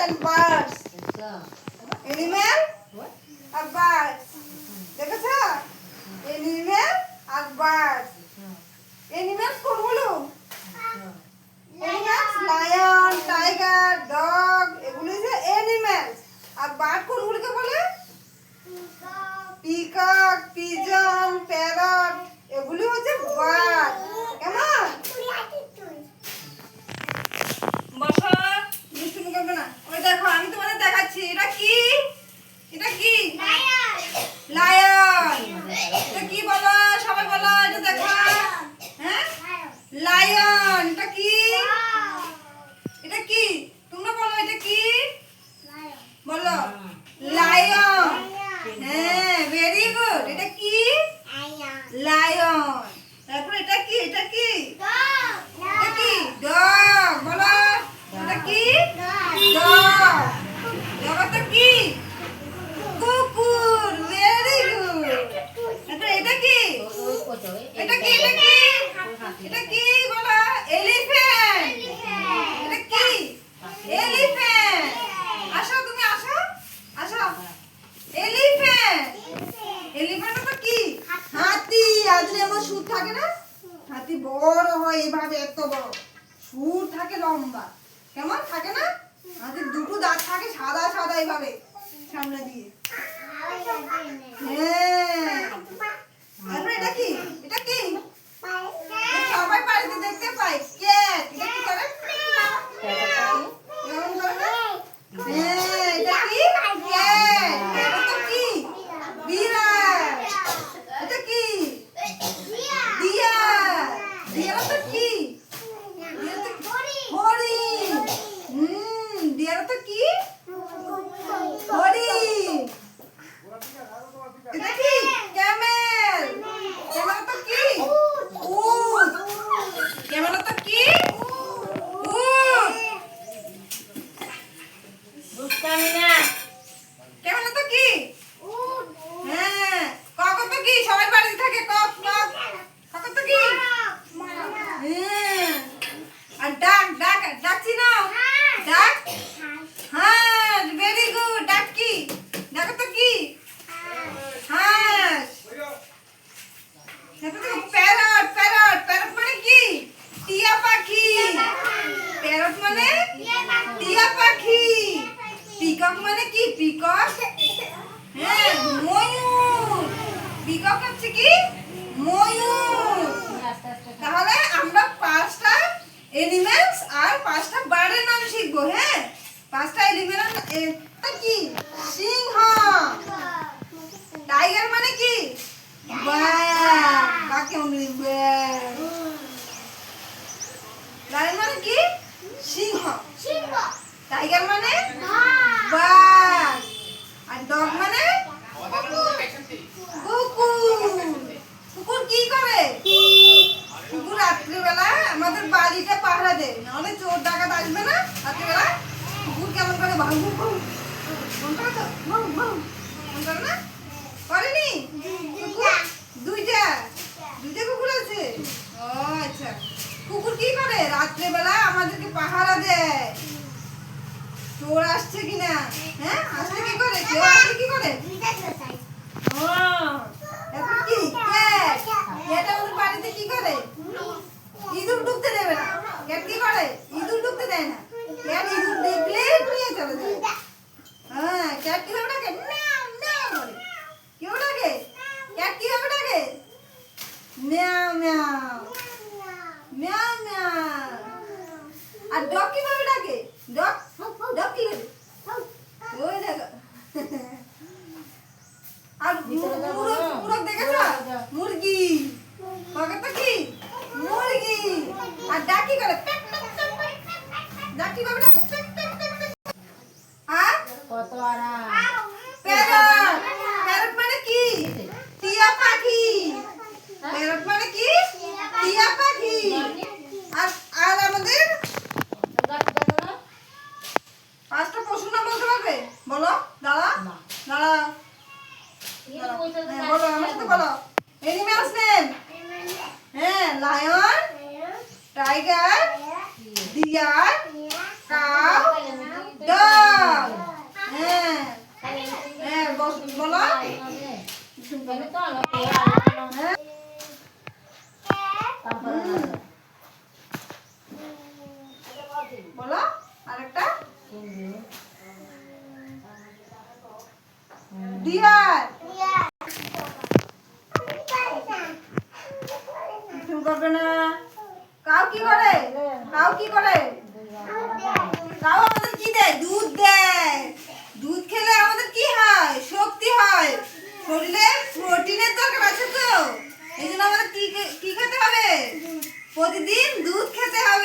and birds. Animal R birds. দেখেছো? Animal আর birds. Animals কোনগুলো? Animals lion, tiger, dog এগুলো হচ্ছে animals. আর bird কোনগুলোকে বলে? Peacock, pigeon, parrot এগুলো হচ্ছে bird. কেমন? বসো দুষ্টুমি করবে না। ওই দেখো আমি তোমাদের দেখাচ্ছি। এটা কি? এটা কি? লায়ন। এটা কি বলো? সবাই বলো এটা দেখো। হ্যাঁ? লায়ন। এটা কি? এটা কি? তোমরা বলো এটা কি? বলো। লায়ন। হ্যাঁ, ভেরি গুড। এটা কি? লায়ন। তারপর এটা কি? এটা কি? এটা কি? ডগ। বলো। এটা কি? ডগ। ডগটা কি? কুকুর। Very good. এটা কি? এটা কি? এটা কি? এটা কি? বলো। এলিফ্যান্ট। এটা কি? এলিফ্যান্ট। আসো তুমি আসো। আসো। এলিফ্যান্ট। এলিফ্যান্টটা কি? হাতি। আজকে আমার সুর থাকে না? হাতি বড় হয় এইভাবে এত বড়। সুর থাকে লম্বা। কেমন থাকে না? হাতির দুটো দাঁত থাকে সাদা সাদা এইভাবে সামনে দিয়ে। হ্যাঁ। তারপরে এটা কি? এটা কি? সবাই বাড়িতে দেখতে পাই। ক্যাট। এটা কি করে? এরকম করে না? হ্যাঁ, এটা কি? ক্যাট। এটা তো কি? বিড়াল। এটা কি? ডিয়ার। ডিয়ার তো কি? ডিয়ার তো হরিণ। ডিয়ার তো কি? হরিণ। এটা কি? ক্যামেল। ক্যামেল তো কি? উট। ক্যামেল তো কি? উট। ক্যামেল তো কি? হ্যাঁ। কক তো কি? সবাই বাড়িতে থাকে কক কক। কক তো কি? হ্যাঁ। আর ডাক ডাক ডাক চিনো? ডাক? হ্যাঁ, ভেরি গুড। ডাক কি? ডাক তো কি? হাঁস। তারপর দেখো প্যারট। প্যারট। প্যারট মানে কি? টিয়া পাখি। প্যারট মানে টিয়া পাখি। পিকক মানে কি? পিকক? হ্যাঁ, ময়ূর। পিকক হচ্ছে কি? ময়ূর। তাহলে আমরা 5টা এনিম্যালস আর 5টা বার্ডের নাম শিখবো। হ্যাঁ, 5টা এনিম্যাল এটা কি? সিংহ। টাইগার মানে কি? বাঘ। বাঘ কেমন? লায়ন মানে কি? সিংহ। টাইগার মানে বাঘ। আর ডগ মানে কুকুর। কুকুর কি করে? কুকুর রাত্রিবেলা আমাদের বাড়িটা পাহারা দেয়, নাহলে চোর ডাকাত আসবে না। রাত্রিবেলা কুকুর কেমন করে ভাউ ভাউ মন করে তো ভাউ ভাউ মন করে না? করেনি? কুকুর দুইটা কুকুর আছে। ও আচ্ছা। কুকুর কি করে? রাত্রিবেলা আমাদেরকে পাহারা দেয় চোর আসছে কিনা। হ্যাঁ, আসলে কি করে? কেউ আসলে কি করে? ও, এখন কি? ক্যাট। ক্যাট আমাদের বাড়িতে কি করে? ইঁদুর ঢুকতে দেবে না। ক্যাট কি করে? ইঁদুর ঢুকতে দেয় না। ক্যাট ইঁদুর দেখলে নিয়ে চলে যায়। হ্যাঁ, ক্যাট কিভাবে ডাকে? ম্যাও ম্যাও বলে। কিভাবে ডাকে? ক্যাট কিভাবে ডাকে? ম্যাও ম্যাও ম্যাও ম্যাও। আর ডগ কিভাবে ডাকে? ডগ ডগ কি করে? ওই দেখো। আর মুরগ দেখেছো? মুরগি। কাকাটা কি? মুরগি। আর ডাক কি করে? ডাক কিভাবে ডাকে? আর কত আরাম। প্যারট। প্যারট মানে কি? টিয়া পাখি। প্যারট মানে কি? টিয়া পাখি। আর আর আমাদের 5টা পশুর নাম বলতে পারবে? বলো। দাঁড়া দাঁড়া। হ্যাঁ, বলো আমার সাথে বলো। Animals name. হ্যাঁ, lion, tiger, deer, cow, dog. Deer শুরু করবে না। কাউ কি করে? কাউ কি করে? কাউ আমাদের কি দেয়? দুধ দেয়। দুধ খেলে আমাদের কি হয়? শক্তি হয়, শরীরে প্রোটিনের দরকার আছে তো। এই জন্য আমাদের কি খেতে হবে? প্রতিদিন দুধ খেতে হবে।